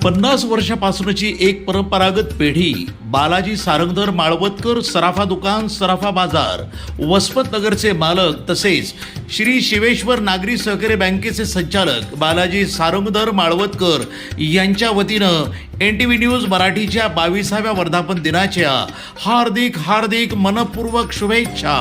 50 वर्षापासूनची एक परंपरागत पेढी बालाजी सारंगधर माळवतकर सराफा दुकान सराफा बाजार वसमत नगरचे मालक तसेच श्री शिवेश्वर नागरी सहकारी बँकेचे संचालक बालाजी सारंगधर माळवतकर यांच्या वतीनं NTV न्यूज मराठीच्या 22व्या वर्धापन दिनाच्या हार्दिक मनपूर्वक शुभेच्छा।